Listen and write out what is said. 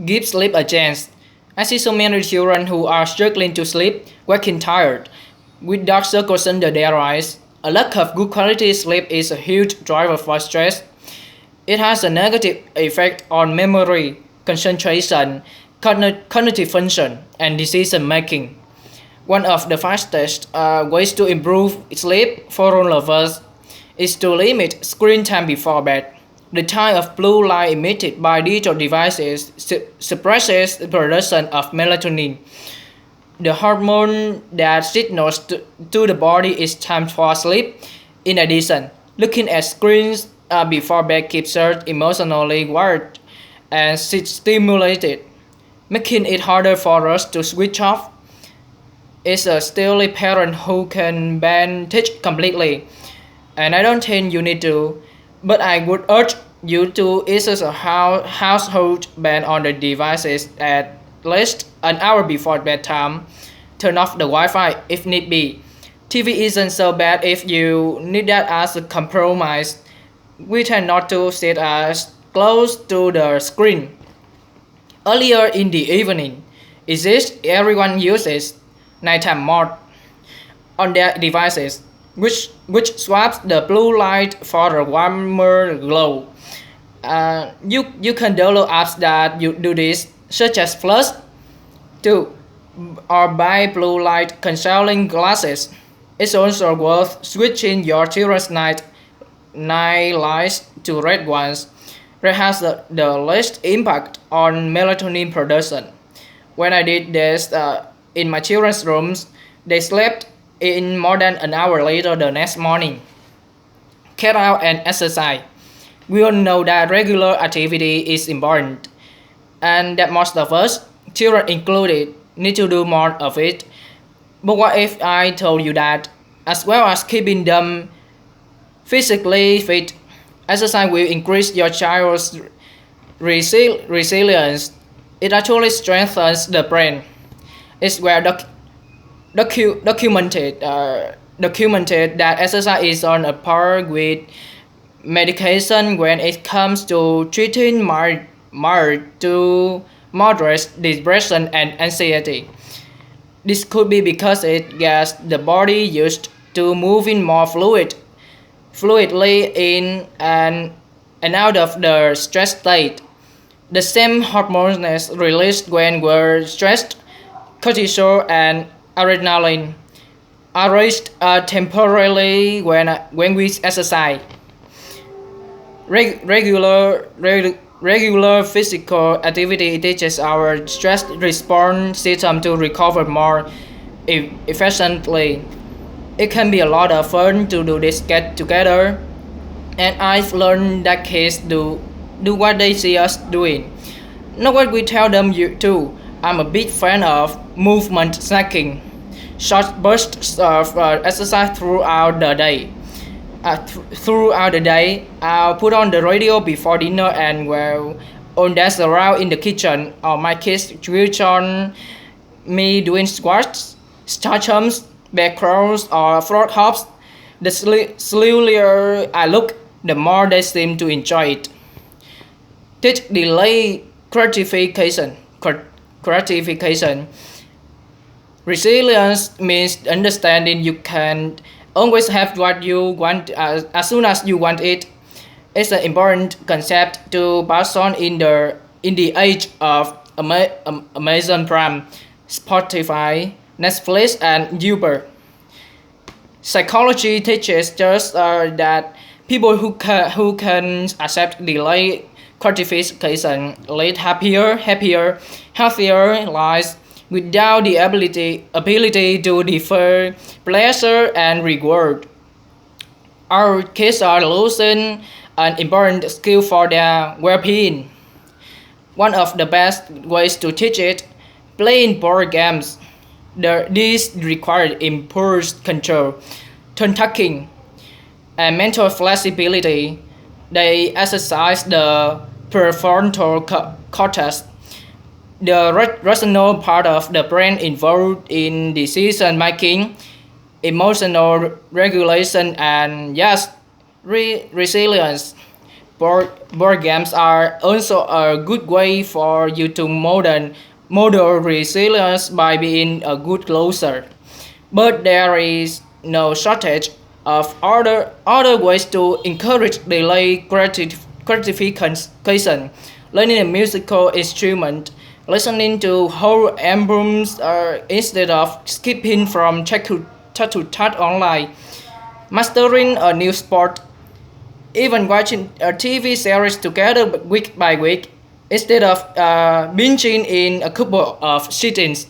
Give sleep a chance. I see so many children who are struggling to sleep, waking tired, with dark circles under their eyes. A lack of good quality sleep is a huge driver for stress. It has a negative effect on memory, concentration, cognitive function, and decision making. One of the fastest ways to improve sleep for all of us is to limit screen time before bed. The type of blue light emitted by digital devices suppresses the production of melatonin, the hormone that signals to the body it's time for sleep. In addition, looking at screens before bed keeps us emotionally wired and stimulated, making it harder for us to switch off. It's a still parent who can ban teach completely, and I don't think you need to, but I would urge you to issue a household ban on the devices at least an hour before bedtime. Turn off the Wi-Fi if need be. TV isn't so bad if you need that as a compromise. We tend not to sit as close to the screen. Earlier in the evening, is this everyone uses nighttime mode on their devices, which swaps the blue light for a warmer glow. You can download apps that you do this, such as Flush, 2, or buy blue light cancelling glasses. It's also worth switching your children's night lights to red ones. Red has the least impact on melatonin production. When I did this in my children's rooms, they slept in more than an hour later the next morning. Get out and exercise. We all know that regular activity is important, and that most of us, children included, need to do more of it. But what if I told you that, as well as keeping them physically fit, exercise will increase your child's resilience? It actually strengthens the brain. It's well documented that exercise is on a par with medication when it comes to treating mild to moderate depression and anxiety. This could be because it gets the body used to moving more fluidly in and out of the stress state. The same hormones released when we're stressed, cortisol and adrenaline, are raised temporarily when we exercise. Regular physical activity teaches our stress response system to recover more efficiently. It can be a lot of fun to do this get together, and I've learned that kids do what they see us doing, not what we tell them to. I'm a big fan of movement snacking, short bursts of exercise throughout the day. I'll put on the radio before dinner and while on dance around in the kitchen, or my kids will join me doing squats, star jumps, back crawls, or frog hops. The sillier I look, the more they seem to enjoy it. Teach delay gratification. Resilience means understanding you can always have what you want as soon as you want it. It's an important concept to pass on in the age of Amazon Prime, Spotify, Netflix, and Uber. Psychology teaches us that people who can accept delayed gratification lead happier, healthier lives without the ability to defer pleasure and reward. Our kids are losing an important skill for their well-being. One of the best ways to teach it, playing board games. These require impulse control, turn taking, and mental flexibility. They exercise the prefrontal cortex, the rational part of the brain involved in decision making, emotional regulation, and yes, resilience. Board games are also a good way for you to model resilience by being a good closer. But there is no shortage of other ways to encourage delayed gratification. Learning a musical instrument, listening to whole albums instead of skipping from chat to chat online, mastering a new sport, even watching a TV series together week by week instead of binging in a couple of sittings.